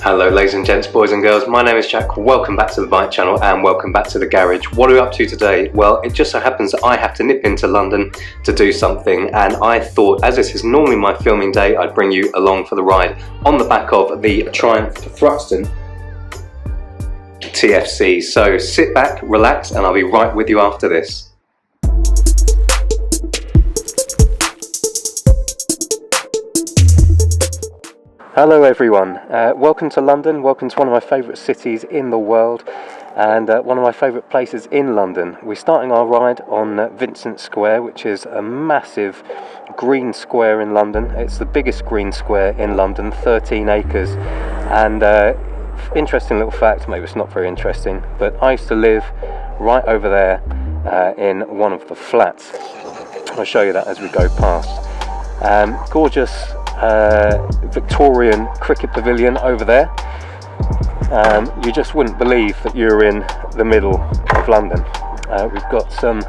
Hello ladies and gents, boys and girls, my name is Jack, welcome back to the Bike channel and welcome back to the garage. What are we up to today? Well, it just so happens that I have to nip into London to do something, and I thought, as this is normally my filming day, I'd bring you along for the ride on the back of the Triumph Thruxton TFC. So sit back, relax, and I'll be right with you after this. Hello everyone, welcome to London, welcome to one of my favourite cities in the world and one of my favourite places in London. We're starting our ride on Vincent Square, which is a massive green square in London. It's the biggest green square in London, 13 acres, and interesting little fact, maybe it's not very interesting, but I used to live right over there in one of the flats. I'll show you that as we go past. Gorgeous Victorian cricket pavilion over there. You just wouldn't believe that you're in the middle of London. We've got some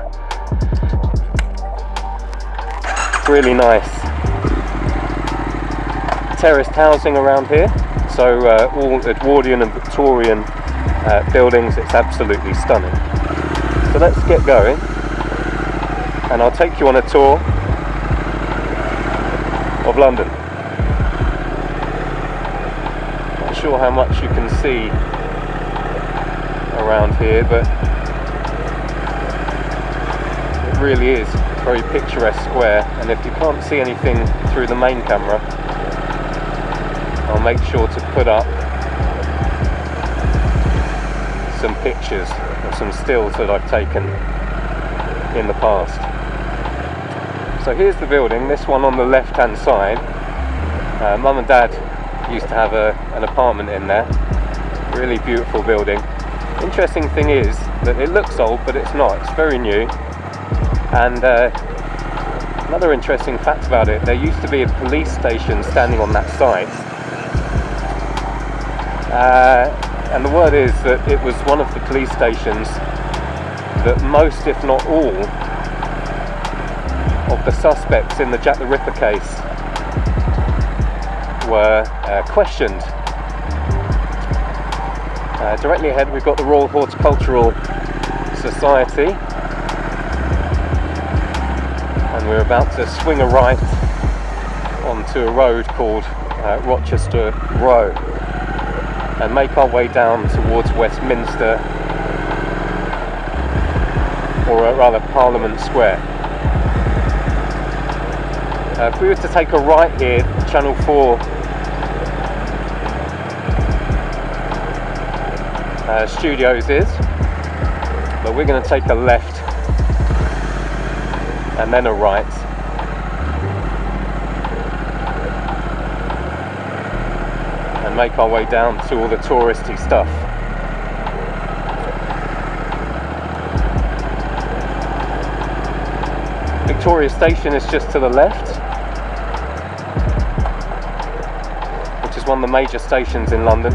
really nice terraced housing around here, so all Edwardian and Victorian buildings. It's absolutely stunning. So let's get going and I'll take you on a tour of London. Not sure how much you can see around here, but it really is a very picturesque square, and if you can't see anything through the main camera, I'll make sure to put up some pictures of some stills that I've taken in the past. So here's the building, this one on the left hand side. Mum and Dad used to have an apartment in there. Really beautiful building. Interesting thing is that it looks old, but it's not, it's very new. And another interesting fact about it, there used to be a police station standing on that site. And the word is that it was one of the police stations that most, if not all, of the suspects in the Jack the Ripper case were questioned. Directly ahead we've got the Royal Horticultural Society, and we're about to swing a right onto a road called Rochester Row and make our way down towards Westminster, or rather Parliament Square. If we were to take a right here, Channel 4 Studios is, but we're going to take a left and then a right, and make our way down to all the touristy stuff. Victoria Station is just to the left, which is one of the major stations in London,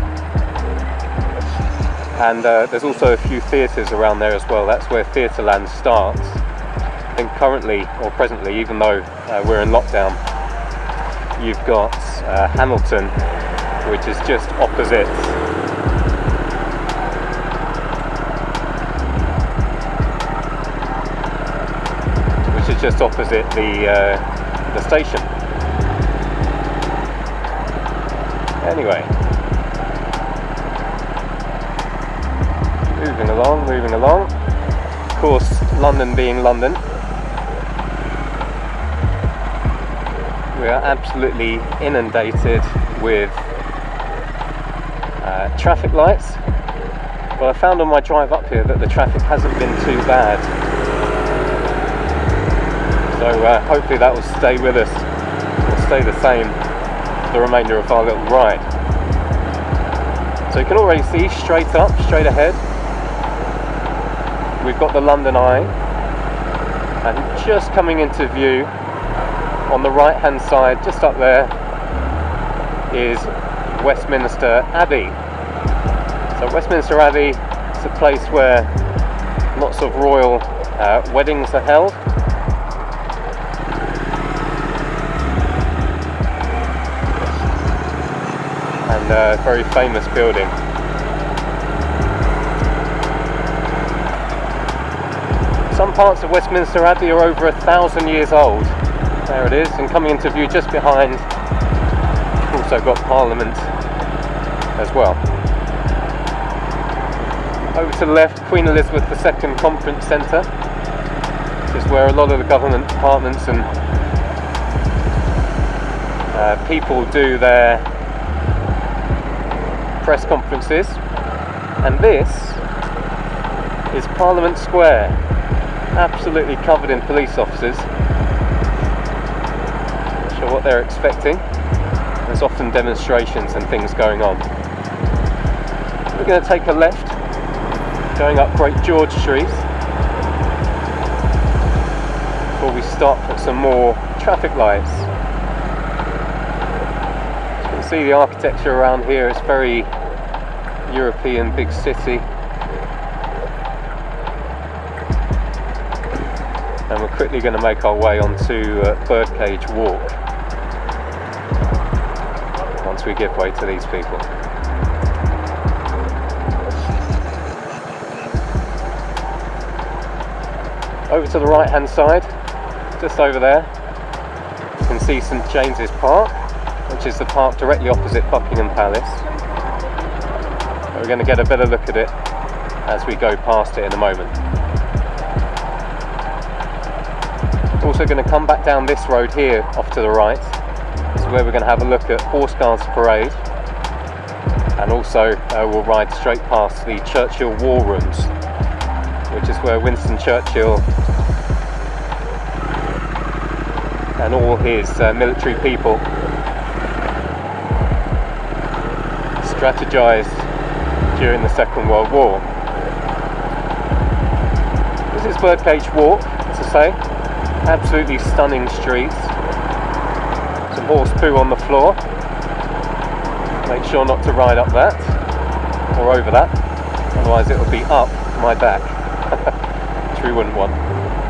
and there's also a few theatres around there as well. That's where Theatreland starts. I think currently, or presently, even though we're in lockdown, you've got Hamilton, which is just opposite the station. Anyway, moving along. Of course, London being London, we are absolutely inundated with traffic lights. But I found on my drive up here that the traffic hasn't been too bad. So hopefully that will stay with us, or stay the same for the remainder of our little ride. So you can already see straight up, straight ahead, we've got the London Eye, and just coming into view on the right hand side, just up there, is Westminster Abbey. So Westminster Abbey is a place where lots of royal weddings are held. And and a very famous building. Some parts of Westminster Abbey are over 1,000 years old. There it is, and coming into view just behind, we've also got Parliament as well. Over to the left, Queen Elizabeth II Conference Centre. This is where a lot of the government departments and people do their press conferences. And this is Parliament Square, absolutely covered in police officers. Not sure what they're expecting. There's often demonstrations and things going on. We're going to take a left, going up Great George Street, before we stop at some more traffic lights. As you can see, the architecture around here is very European, big city. And we're quickly going to make our way onto Birdcage Walk once we give way to these people. Over to the right hand side, just over there, you can see St James's Park, which is the park directly opposite Buckingham Palace. We're going to get a better look at it as we go past it in a moment. Also going to come back down this road here off to the right. This is where we're going to have a look at Horse Guards Parade, and also we'll ride straight past the Churchill War Rooms, which is where Winston Churchill and all his military people strategized during the Second World War. This is Birdcage Walk, as I say, absolutely stunning streets. Some horse poo on the floor. Make sure not to ride up that or over that, otherwise it will be up my back. Which we wouldn't want.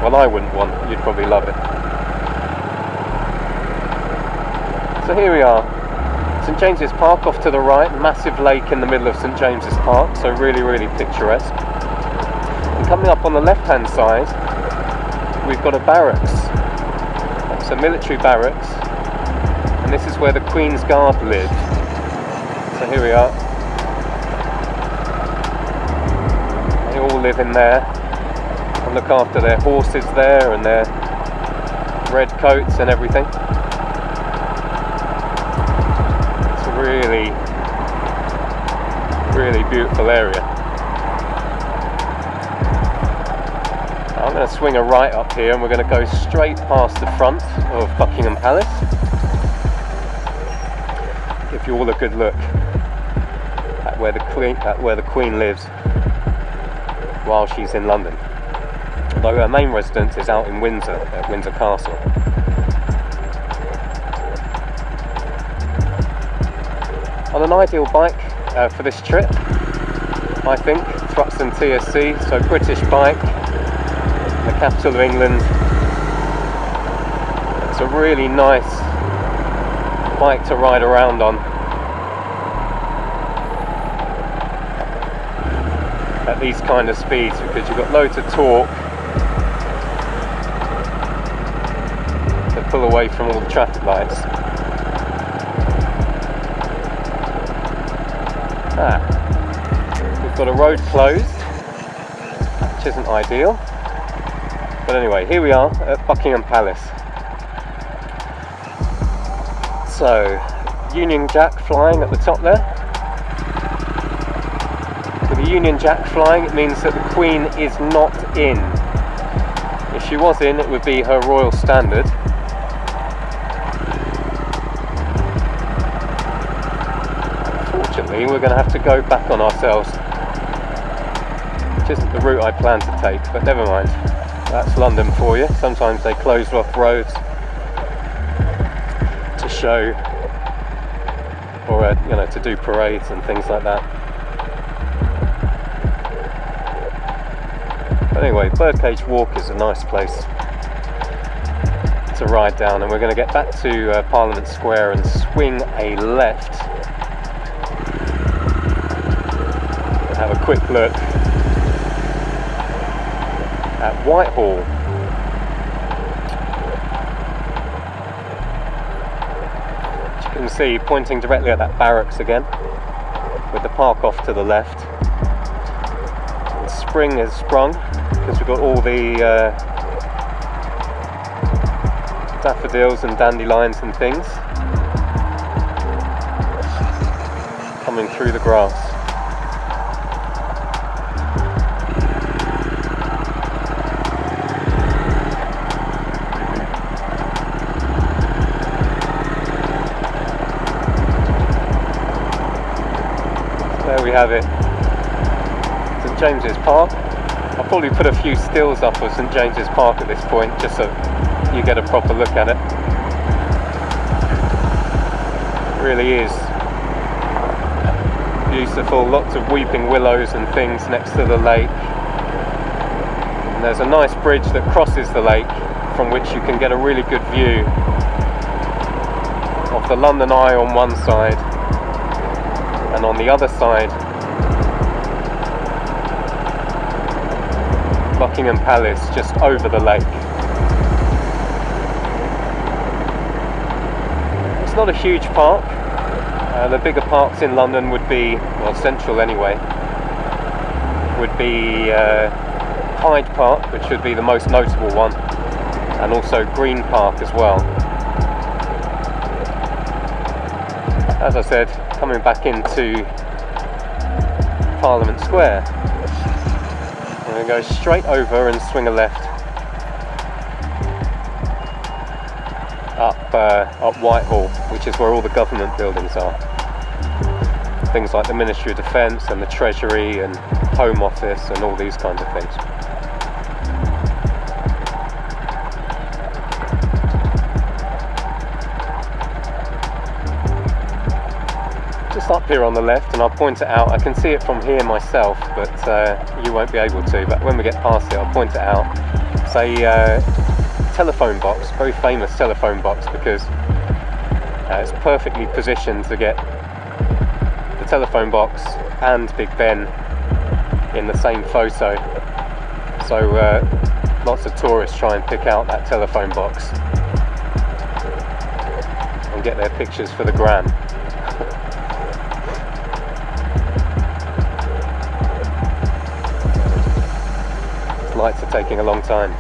Well, I wouldn't want. You'd probably love it. So here we are, St James's Park off to the right, massive lake in the middle of St James's Park, so really, really picturesque. And coming up on the left hand side, we've got a barracks. It's a military barracks, and this is where the Queen's Guard lived. So here we are. They all live in there and look after their horses there and their red coats and everything. Really, really beautiful area. Now I'm going to swing a right up here and we're going to go straight past the front of Buckingham Palace. Give you all a good look at where the Queen lives while she's in London. Although her main residence is out in Windsor, at Windsor Castle. On an ideal bike for this trip, I think, Thruxton TFC, so British bike, the capital of England. It's a really nice bike to ride around on at these kind of speeds, because you've got loads of torque to pull away from all the traffic lights. We've got a road closed, which isn't ideal, but anyway, here we are at Buckingham Palace. So, Union Jack flying at the top there. With the Union Jack flying, it means that the Queen is not in. If she was in, it would be her royal standard. We're going to have to go back on ourselves, which isn't the route I plan to take, but never mind. That's London for you. Sometimes they close off roads to show, or to do parades and things like that. But anyway, Birdcage Walk is a nice place to ride down, and we're going to get back to Parliament Square and swing a left quick look at Whitehall. As you can see, pointing directly at that barracks again, with the park off to the left. And spring has sprung because we've got all the daffodils and dandelions and things coming through the grass. There we have it, St James's Park. I'll probably put a few stills up of St James's Park at this point, just so you get a proper look at it. It really is beautiful, lots of weeping willows and things next to the lake. And there's a nice bridge that crosses the lake from which you can get a really good view of the London Eye on one side, and on the other side Buckingham Palace just over the lake. It's not a huge park. The bigger parks in London would be, well, central anyway, would be Hyde Park, which would be the most notable one, and also Green Park as well. As I said, coming back into Parliament Square, we're going to go straight over and swing a left up Whitehall, which is where all the government buildings are. Things like the Ministry of Defence and the Treasury and Home Office and all these kinds of things. Just up here on the left, and I'll point it out. I can see it from here myself, but you won't be able to. But when we get past it, I'll point it out. It's a telephone box, very famous telephone box, because it's perfectly positioned to get the telephone box and Big Ben in the same photo. So lots of tourists try and pick out that telephone box and get their pictures for the gram. Lights are taking a long time.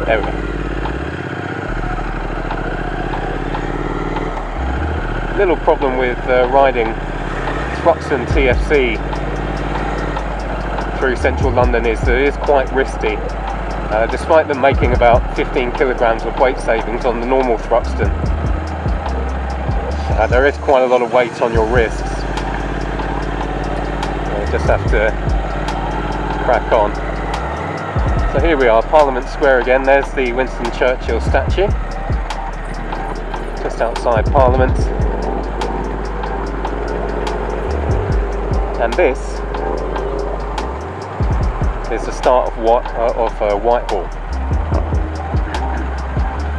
There we go. Little problem with riding Thruxton TFC through central London is that it is quite risky. Despite them making about 15 kilograms of weight savings on the normal Thruxton, there is quite a lot of weight on your wrists. You just have to crack on. So here we are, Parliament Square again. There's the Winston Churchill statue just outside Parliament, and this is the start of Whitehall.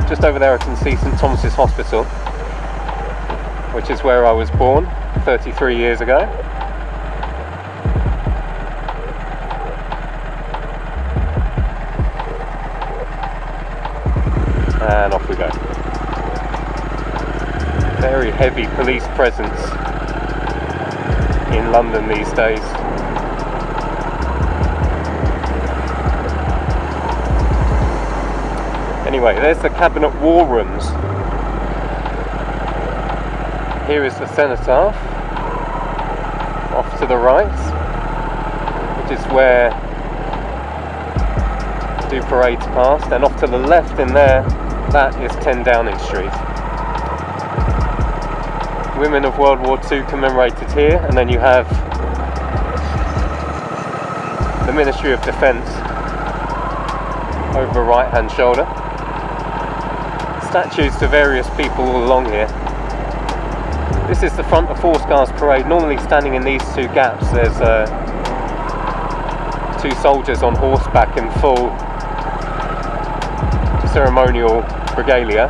Just over there I can see St Thomas's Hospital, which is where I was born 33 years ago. And off we go. Very heavy police presence in London these days. Anyway, there's the Cabinet War Rooms. Here is the Cenotaph, off to the right, which is where do parades past, and off to the left in there, that is 10 Downing Street. Women of World War II commemorated here, and then you have the Ministry of Defence over right hand shoulder. Statues to various people all along here. This is the front of Horse Parade. Normally standing in these two gaps there's two soldiers on horseback in full ceremonial regalia.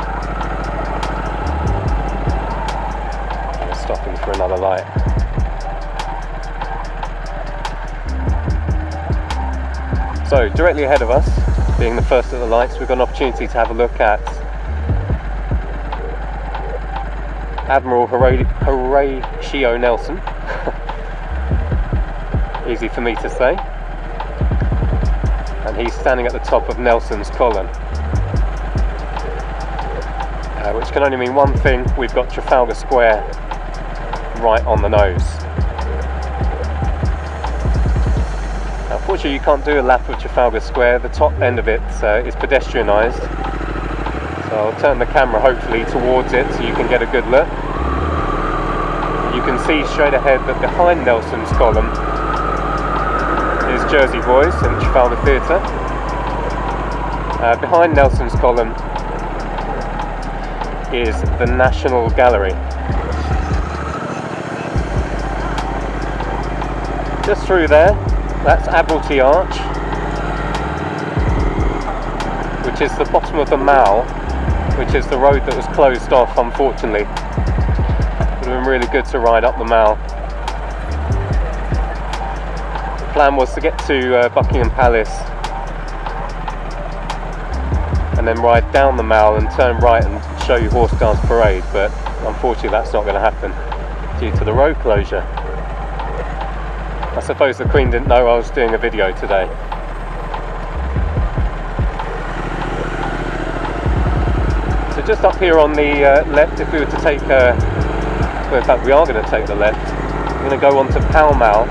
We're stopping for another light. So directly ahead of us, being the first at the lights, we've got an opportunity to have a look at Admiral Horatio Nelson. Easy for me to say. And he's standing at the top of Nelson's Column, which can only mean one thing: we've got Trafalgar Square right on the nose. Now, unfortunately, you can't do a lap of Trafalgar Square. The top end of it is pedestrianised, so I'll turn the camera hopefully towards it so you can get a good look. You can see straight ahead that behind Nelson's Column is Jersey Boys and Trafalgar Theatre. Behind Nelson's Column is the National Gallery. Just through there, that's Admiralty Arch, which is the bottom of the Mall, which is the road that was closed off, unfortunately. It would have been really good to ride up the Mall. The plan was to get to Buckingham Palace and then ride down the Mall and turn right and show you Horse Guards Parade, but unfortunately that's not going to happen due to the road closure. I suppose the Queen didn't know I was doing a video today. So just up here on the left, if we were to take, well, in fact we are going to take the left, we're going to go on to Pall Mall,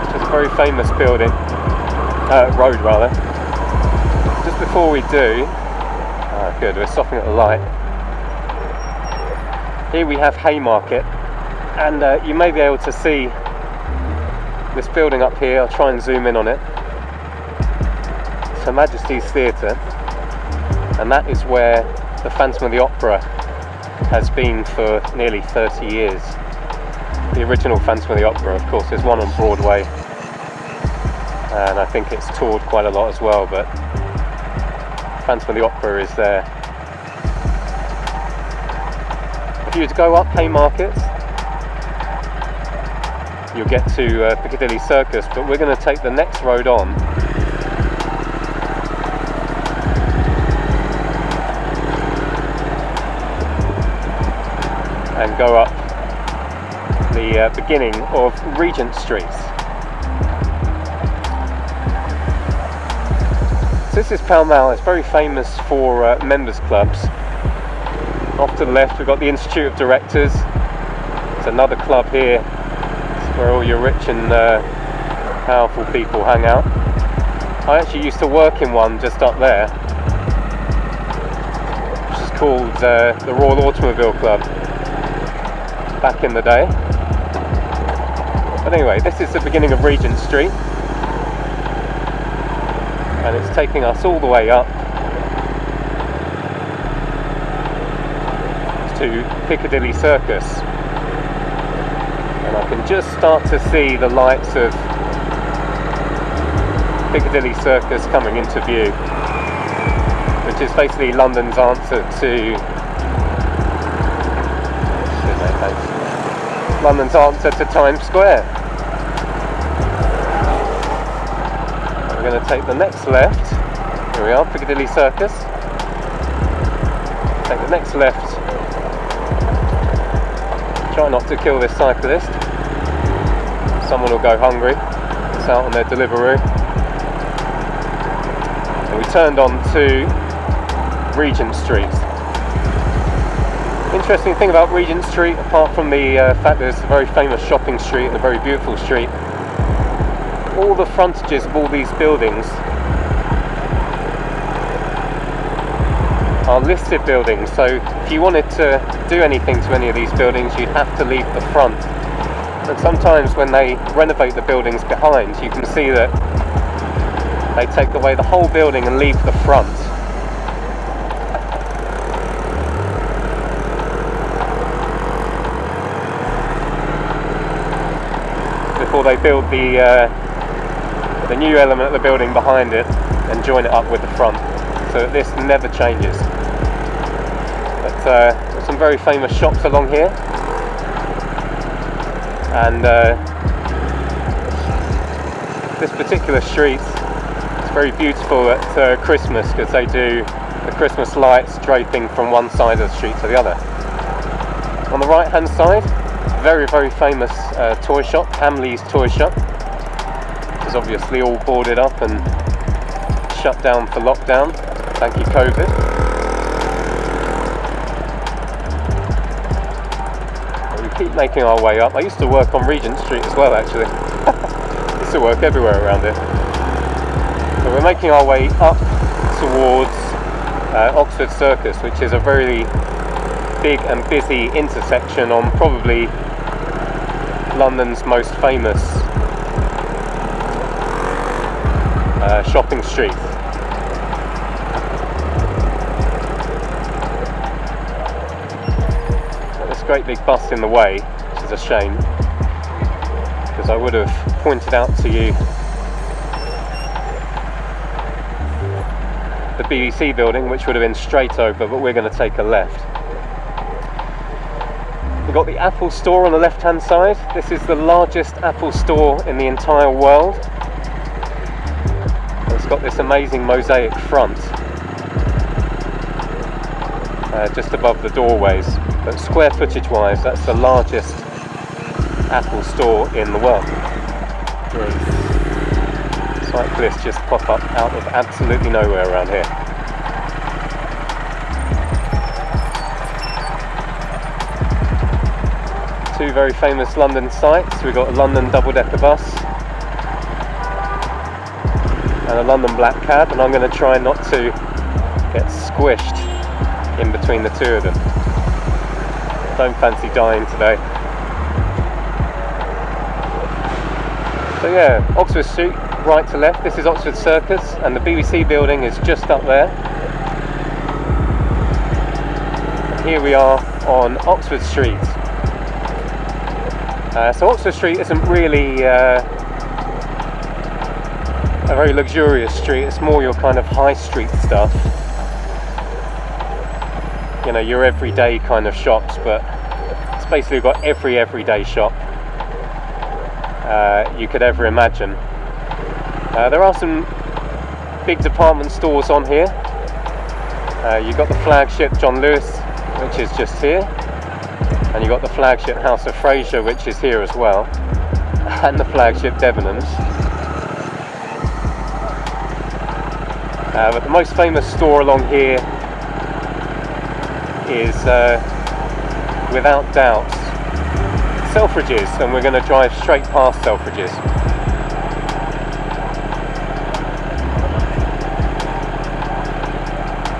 which is a very famous building, road rather. Just before we do, good, we're stopping at the light. Here we have Haymarket, and you may be able to see this building up here. I'll try and zoom in on it. It's Her Majesty's Theatre, and that is where the Phantom of the Opera has been for nearly 30 years. The original Phantom of the Opera, of course, there's one on Broadway, and I think it's toured quite a lot as well, but Phantom of the Opera is there. If you were to go up Haymarket, you'll get to Piccadilly Circus, but we're going to take the next road on and go up the beginning of Regent Street. This is Pall Mall. It's very famous for members clubs. Off to the left we've got the Institute of Directors. It's another club here. It's where all your rich and powerful people hang out. I actually used to work in one just up there, which is called the Royal Automobile Club back in the day. But anyway, this is the beginning of Regent Street, and it's taking us all the way up to Piccadilly Circus, and I can just start to see the lights of Piccadilly Circus coming into view, which is basically London's answer to Times Square. We're going to take the next left. Here we are, Piccadilly Circus. Take the next left. Try not to kill this cyclist. Someone will go hungry. It's out on their Deliveroo. And we turned on to Regent Street. Interesting thing about Regent Street, apart from the fact that it's a very famous shopping street and a very beautiful street, all the frontages of all these buildings are listed buildings, so if you wanted to do anything to any of these buildings you'd have to leave the front. And sometimes when they renovate the buildings behind, you can see that they take away the whole building and leave the front. Before they build the new element of the building behind it and join it up with the front, so that this never changes. But there's some very famous shops along here, and This particular street is very beautiful at Christmas because they do the Christmas lights draping from one side of the street to the other. On the right hand side, very famous toy shop, Hamley's Toy Shop, which is obviously all boarded up and shut down for lockdown. Thank you, COVID. Keep making our way up. I used to work on Regent Street as well, actually. Used to work everywhere around here. So we're making our way up towards Oxford Circus, which is a very big and busy intersection on probably London's most famous shopping street. Great big bus in the way, which is a shame, because I would have pointed out to you the BBC building, which would have been straight over, but we're going to take a left. We've got the Apple store on the left hand side. This is the largest Apple store in the entire world. It's got this amazing mosaic front just above the doorways. But square footage wise, that's the largest Apple store in the world. Cyclists just pop up out of absolutely nowhere around here. Two very famous London sites. We've got a London double-decker bus and a London black cab, and I'm going to try not to get squished in between the two of them. Don't fancy dying today. So yeah, Oxford Street, right to left. This is Oxford Circus, and the BBC building is just up there. And here we are on Oxford Street. So Oxford Street isn't really a very luxurious street. It's more your kind of high street stuff. You know, your everyday kind of shops, but it's basically got every everyday shop you could ever imagine. There are some big department stores on here. You've got the flagship John Lewis, which is just here, and you've got the flagship House of Fraser, which is here as well, and the flagship Debenhams. But the most famous store along here is without doubt Selfridges, and we're going to drive straight past Selfridges.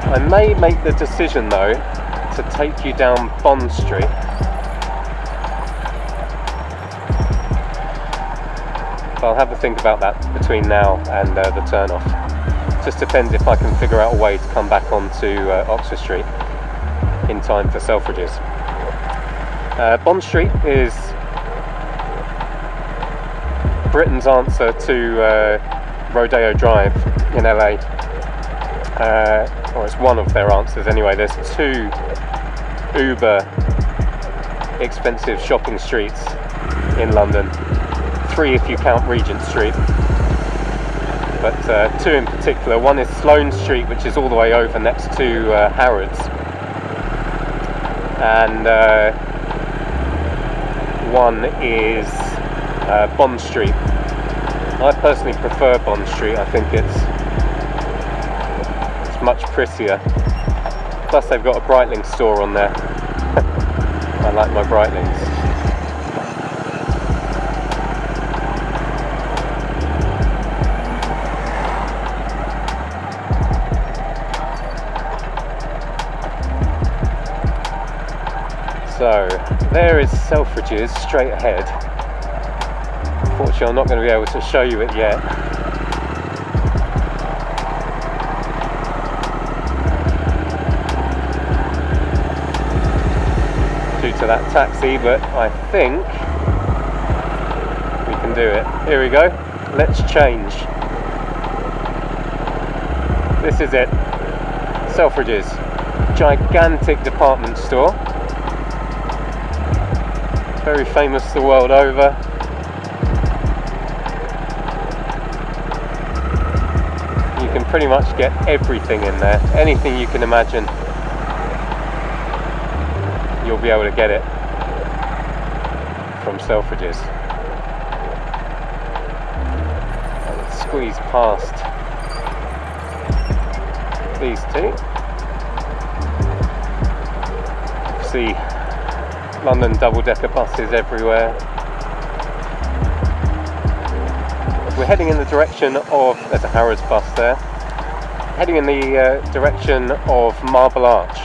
I may make the decision though to take you down Bond Street. So I'll have a think about that between now and the turn off. Just depends if I can figure out a way to come back onto Oxford Street in time for Selfridges. Bond Street is Britain's answer to Rodeo Drive in LA, or it's one of their answers anyway. There's two uber expensive shopping streets in London, three if you count Regent Street, but two in particular. One is Sloane Street, which is all the way over next to Harrods, and one is Bond Street. I personally prefer Bond Street. I think it's much prettier. Plus they've got a Breitling store on there. I like my Breitlings. So, there is Selfridges straight ahead. Unfortunately, I'm not going to be able to show you it yet. Due to that taxi, but I think we can do it. Here we go. Let's change. This is it. Selfridges. Gigantic department store. Very famous the world over. pretty much get everything in there. Anything you can imagine, you'll be able to get it from Selfridges. Let's squeeze past these two. See London double-decker buses everywhere. We're heading in the direction of, there's a Harrods bus there, heading in the direction of Marble Arch,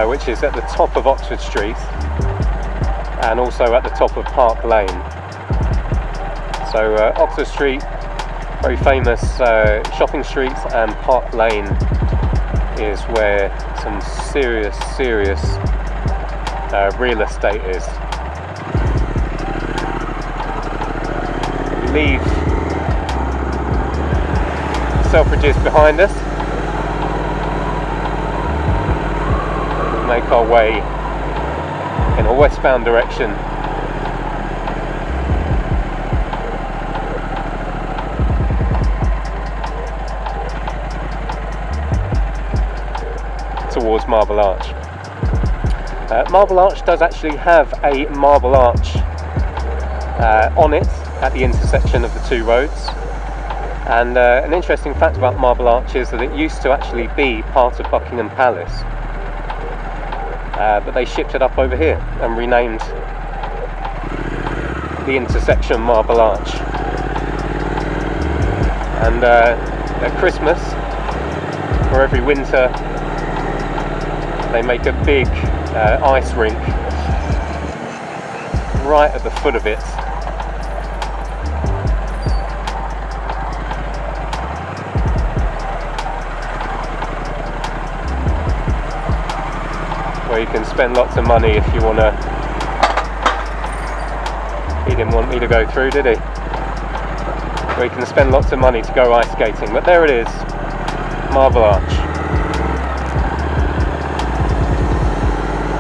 which is at the top of Oxford Street and also at the top of Park Lane. So Oxford Street, very famous shopping street, and Park Lane is where some serious real estate is. Leave Selfridges behind us, make our way in a westbound direction towards Marble Arch. Marble Arch does actually have a Marble Arch on it at the intersection of the two roads, and an interesting fact about Marble Arch is that it used to actually be part of Buckingham Palace, but they shipped it up over here and renamed the intersection Marble Arch. And at Christmas, or every winter, they make a big ice rink right at the foot of it. Where you can spend lots of money if you want to. He didn't want me to go through, did he? Where you can spend lots of money to go ice skating. But there it is, Marble Arch.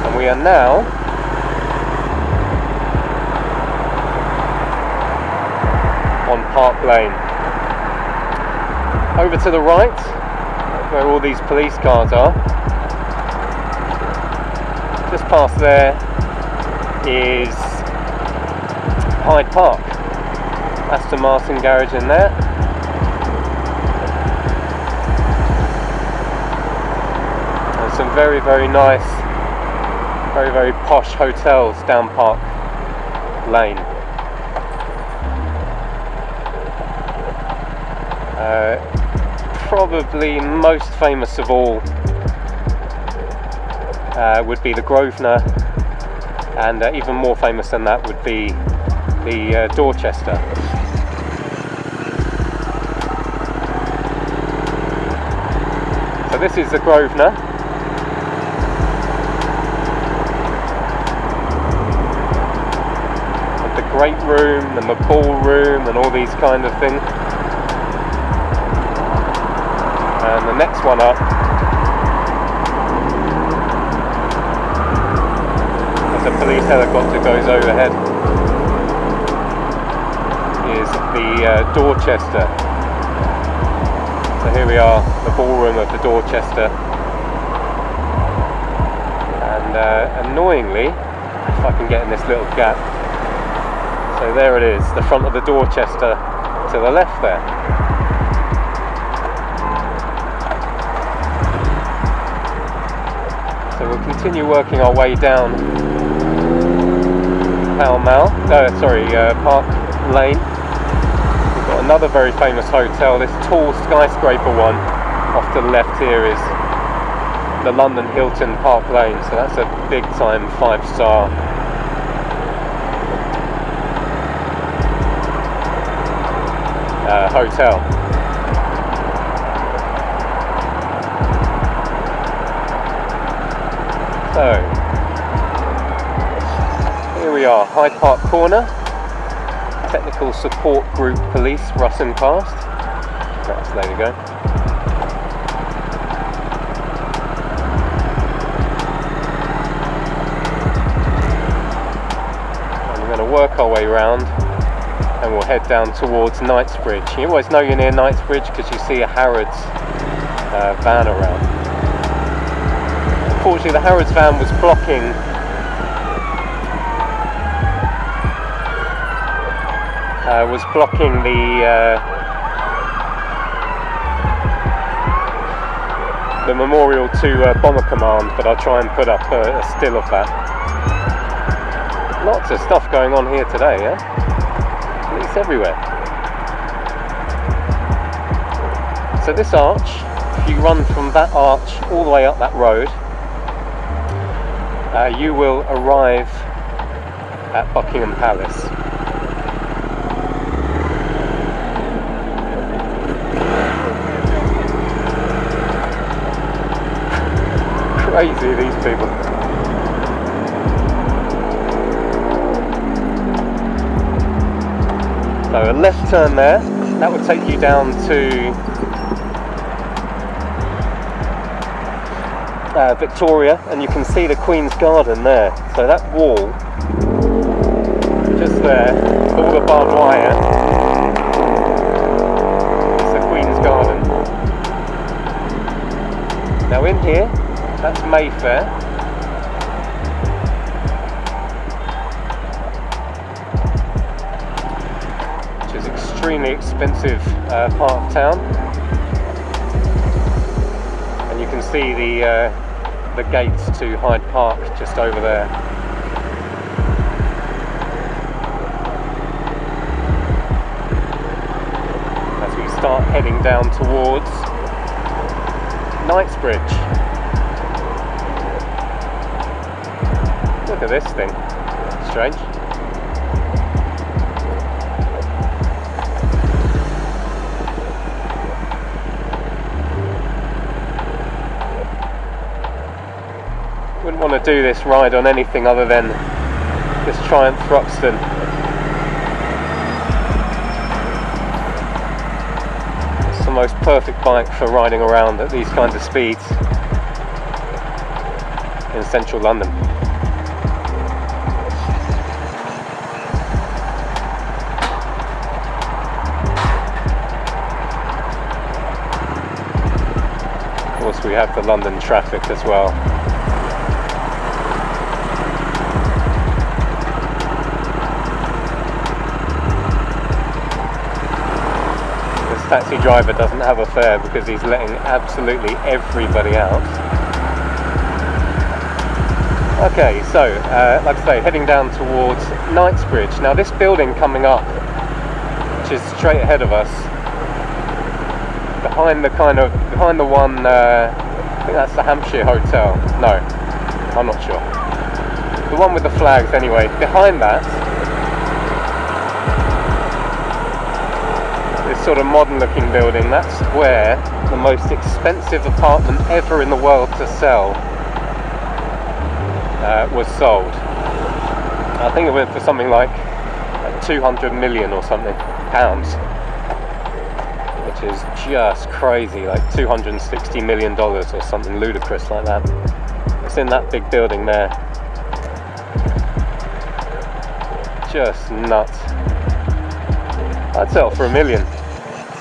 And we are now on Park Lane. Over to the right, where all these police cars are, just past there is Hyde Park. Aston Martin garage in there. And some very nice, very posh hotels down Park Lane. Probably most famous of all would be the Grosvenor, and even more famous than that would be the Dorchester. So this is the Grosvenor. And the great room and the ballroom and all these kind of things. And the next one up, as a police helicopter goes overhead, is the Dorchester. So here we are, the ballroom of the Dorchester. And annoyingly, if I can get in this little gap, so there it is, the front of the Dorchester to the left there. So we'll continue working our way down Park Lane. We've got another very famous hotel. This tall skyscraper one off to the left here is the London Hilton Park Lane. So that's a big time 5-star hotel. So, here we are, Hyde Park Corner, Technical Support Group Police, Russin past. Right, so there we go. And we're going to work our way round and we'll head down towards Knightsbridge. You always know you're near Knightsbridge because you see a Harrods van around. Unfortunately, the Harrods van was blocking the memorial to Bomber Command, but I'll try and put up a still of that. Lots of stuff going on here today, yeah? Police everywhere. So this arch, if you run from that arch all the way up that road, you will arrive at Buckingham Palace. Crazy, these people. So a left turn there, that would take you down to Victoria, and you can see the Queen's Garden there. So that wall, just there, all the barbed wire, is the Queen's Garden. Now in here, that's Mayfair. Which is extremely expensive part of town. And you can see the gates to Hyde Park just over there. As we start heading down towards Knightsbridge. Look at this thing. Strange. Wouldn't want to do this ride on anything other than this Triumph Thruxton. It's the most perfect bike for riding around at these kinds of speeds in central London. Of course, we have the London traffic as well. Taxi driver doesn't have a fare because he's letting absolutely everybody out. Okay, so like I say, heading down towards Knightsbridge. Now this building coming up, which is straight ahead of us, behind the one, I think that's the Hampshire Hotel. No, I'm not sure. The one with the flags anyway. Behind that, sort of modern looking building, that's where the most expensive apartment ever in the world to sell was sold. I think it went for something like 200 million or something pounds, which is just crazy, like $260 million or something ludicrous like that. It's in that big building there. Just nuts. I'd sell for $1 million.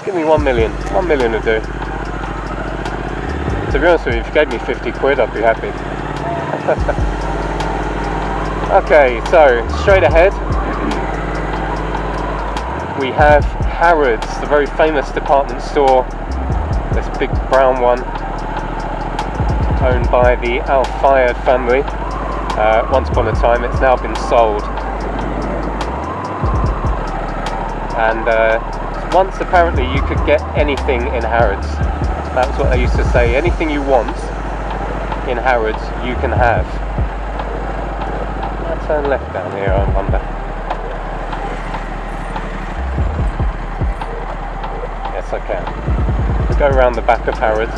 Give me 1 million. 1 million would do. To be honest with you, if you gave me 50 quid, I'd be happy. Okay, so straight ahead we have Harrods, the very famous department store. This big brown one, owned by the Hyde family. Once upon a time, it's now been sold. And once apparently you could get anything in Harrods. That was what they used to say. Anything you want in Harrods, you can have. I'll turn left down here, I wonder. Yes, I can. We go around the back of Harrods,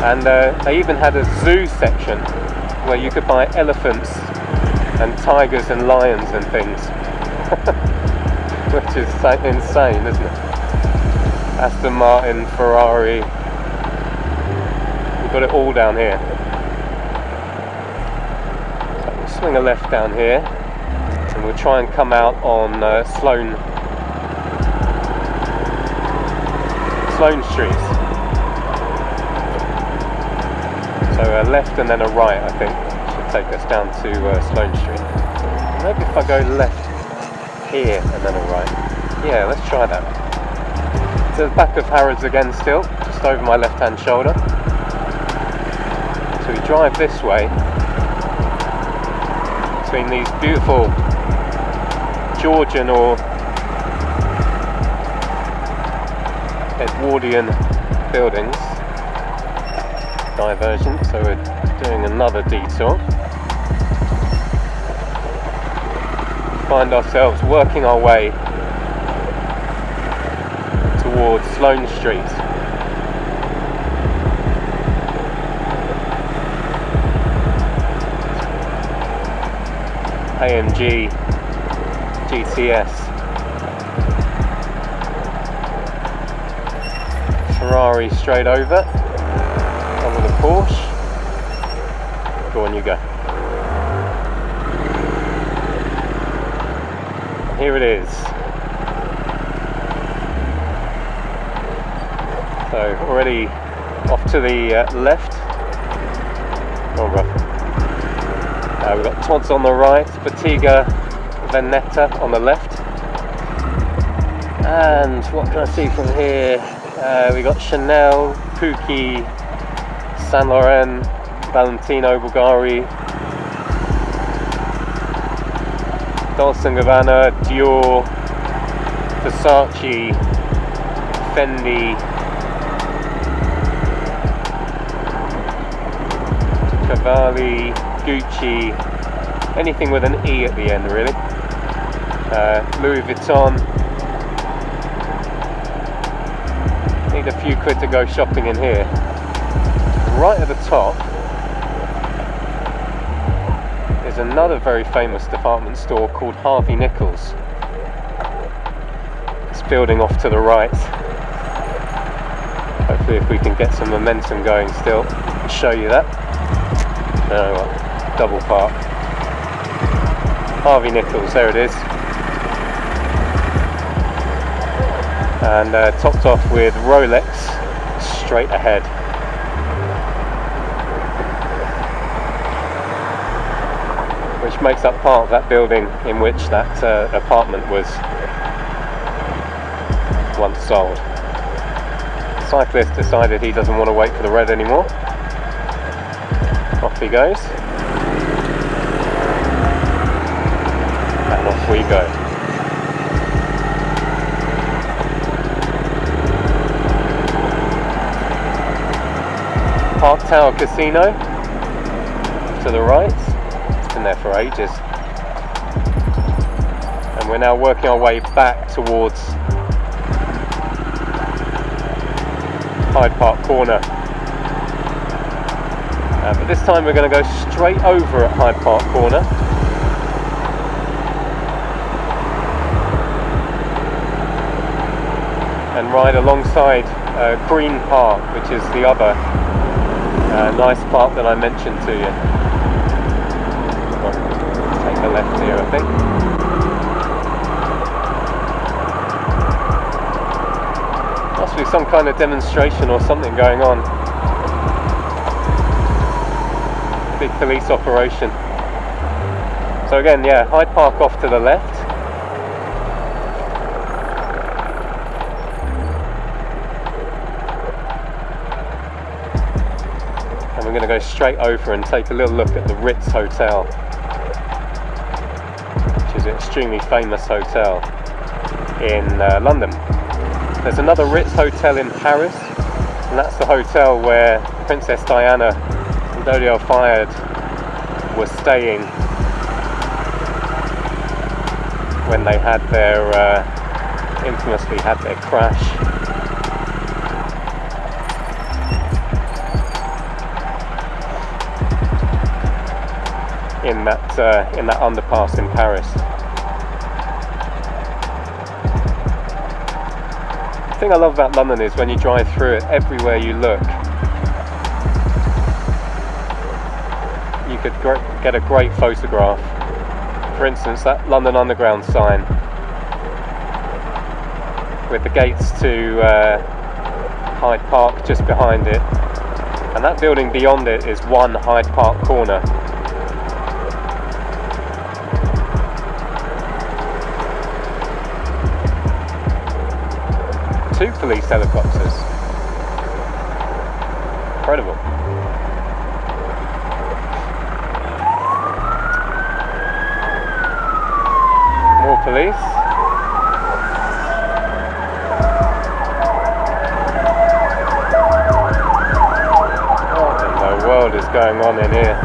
and they even had a zoo section where you could buy elephants and tigers and lions and things. Which is insane, isn't it? Aston Martin, Ferrari, we've got it all down here. So we'll swing a left down here and we'll try and come out on Sloane Sloane Streets. So a left and then a right, I think, should take us down to Sloane Street. Maybe if I go left here and then a right. Yeah, let's try that. To the back of Harrods again still, just over my left hand shoulder. So we drive this way between these beautiful Georgian or Edwardian buildings. Diversion, so we're doing another detour. Find ourselves working our way towards Sloane Street. AMG GTS. Ferrari straight over. On with a Porsche. Go on, you go. Here it is. So already off to the left. Oh, rough. We've got Todd's on the right, Bottega Veneta on the left. And what can I see from here? We got Chanel, Pucci, Saint Laurent, Valentino, Bulgari, Dolce & Gabbana, Dior, Versace, Fendi, Cavalli, Gucci, anything with an E at the end really. Louis Vuitton. Need a few quid to go shopping in here. Right at the top is another very famous department store called Harvey Nichols. It's building off to the right. Hopefully if we can get some momentum going still, I'll show you that. No, double park. Harvey Nichols, there it is. And topped off with Rolex straight ahead. Which makes up part of that building in which that apartment was once sold. The cyclist decided he doesn't want to wait for the red anymore. Off he goes. And off we go. Park Tower Casino to the right. It's been there for ages. And we're now working our way back towards Hyde Park Corner. But this time we're going to go straight over at Hyde Park Corner. And ride alongside Green Park, which is the other nice park that I mentioned to you. Well, take the left here, I think. Must be some kind of demonstration or something going on. Big police operation. So again, yeah, Hyde Park off to the left. And we're going to go straight over and take a little look at the Ritz Hotel, which is an extremely famous hotel in London. There's another Ritz Hotel in Paris, and that's the hotel where Princess Diana and Dodi Al-Fayed were staying when they had their, infamously had their crash. In that underpass in Paris. The thing I love about London is when you drive through it, everywhere you look, you could get a great photograph. For instance, that London Underground sign with the gates to Hyde Park just behind it, and that building beyond it is 1 Hyde Park Corner. Two police helicopters. Incredible. More police. What in the world is going on in here?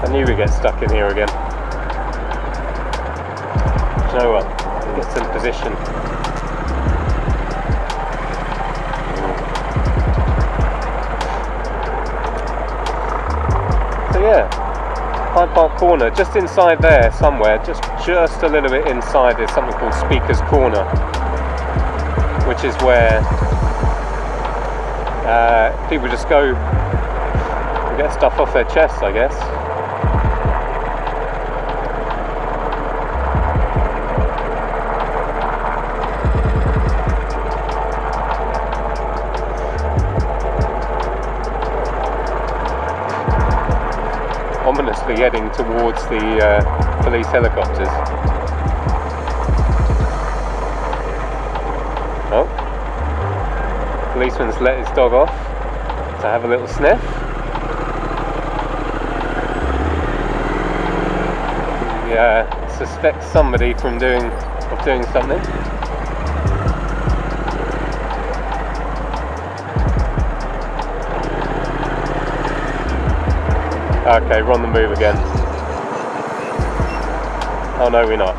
I knew we'd get stuck in here again. Do you know what? Get some position. So yeah, Hyde Park Corner, just inside there somewhere, just a little bit inside, is something called Speaker's Corner, which is where people just go and get stuff off their chests, I guess. Ominously heading towards the police helicopters. Oh, policeman's let his dog off to have a little sniff. He suspects somebody of doing something. Okay, we're on the move again. Oh no, we're not.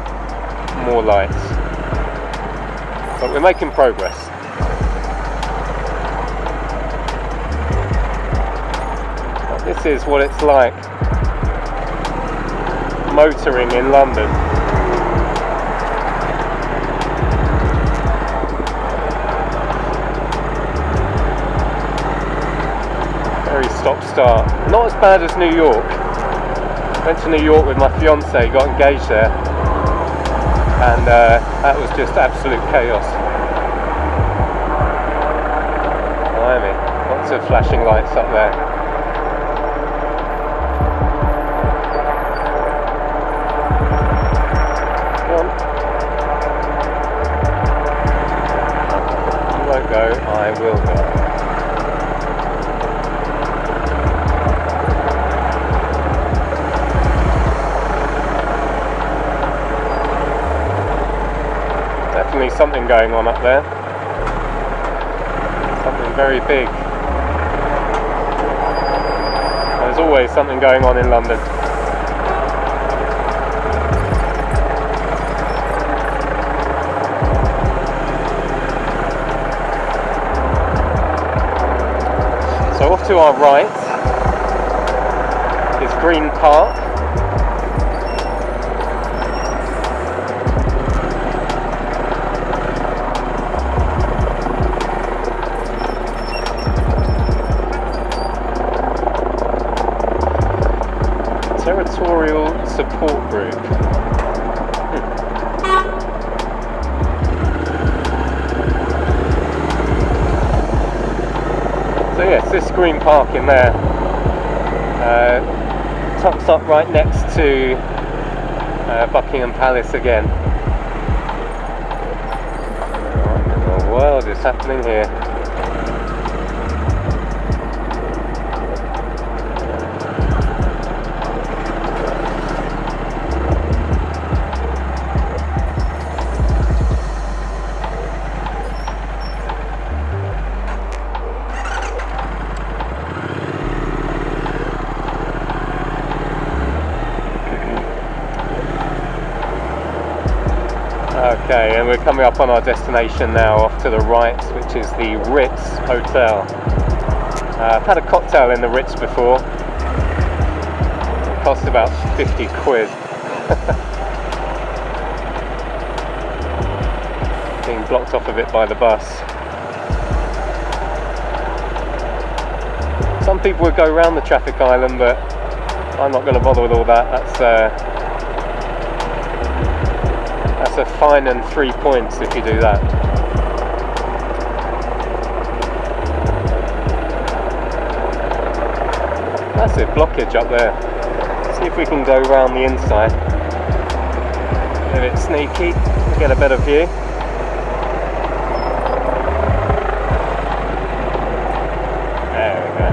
More lights. But we're making progress. This is what it's like motoring in London. Very stop-start. Not as bad as New York. Went to New York with my fiance, got engaged there, and that was just absolute chaos. Blimey, lots of flashing lights up there. Go, I will go. Definitely something going on up there. Something very big. There's always something going on in London. So off to our right is Green Park. Territorial Support Group. So yes, this Green Park in there tucks up right next to Buckingham Palace again. What in the world is happening here? Okay, and we're coming up on our destination now, off to the right, which is the Ritz Hotel. I've had a cocktail in the Ritz before. It cost about 50 quid. Being blocked off a bit by the bus. Some people would go around the traffic island, but I'm not going to bother with all that. That's a fine and 3 points if you do that. Massive blockage up there. See if we can go round the inside. A bit sneaky, get a better view. There we go.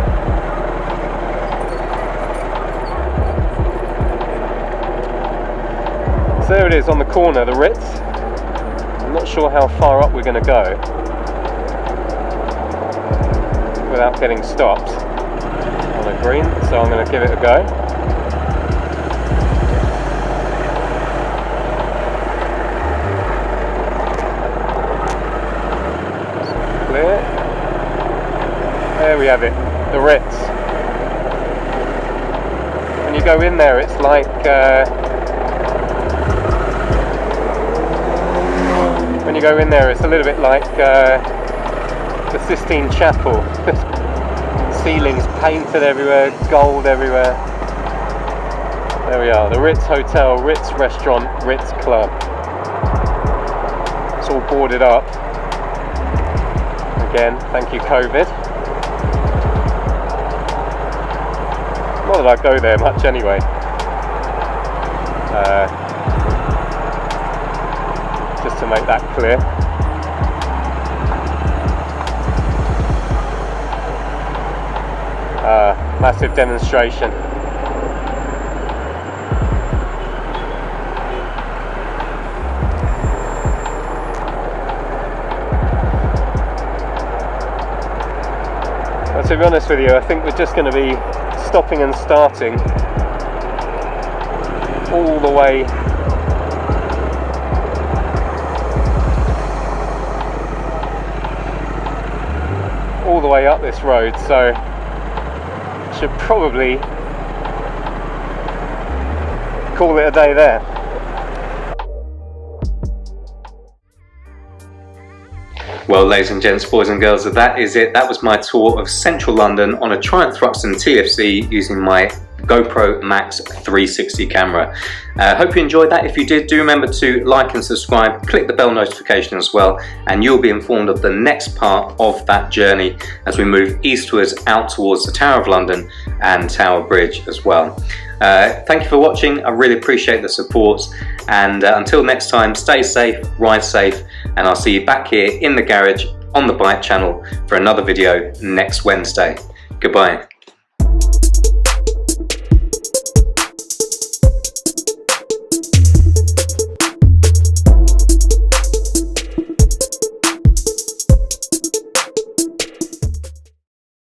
So there it is on the corner, the Ritz. I'm not sure how far up we're going to go without getting stopped on a green, so I'm going to give it a go. Clear. There we have it, the Ritz. When you go in there, it's like when you go in there, it's a little bit like the Sistine Chapel. Ceilings painted everywhere, gold everywhere. There we are, the Ritz Hotel, Ritz Restaurant, Ritz Club. It's all boarded up. Again, thank you COVID. Not that I go there much anyway. Just to make that clear. Massive demonstration. But to be honest with you, I think we're just going to be stopping and starting all the way up this road, so should probably call it a day there. Well, ladies and gents, boys and girls, that is it. That was my tour of central London on a Thruxton TFC using my GoPro Max 360 camera. Hope you enjoyed that. If you did, do remember to like and subscribe, click the bell notification as well, and you'll be informed of the next part of that journey as we move eastwards out towards the Tower of London and Tower Bridge as well. Thank you for watching. I really appreciate the support, and until next time, stay safe, ride safe, and I'll see you back here in the garage on the bike channel for another video next Wednesday. Goodbye.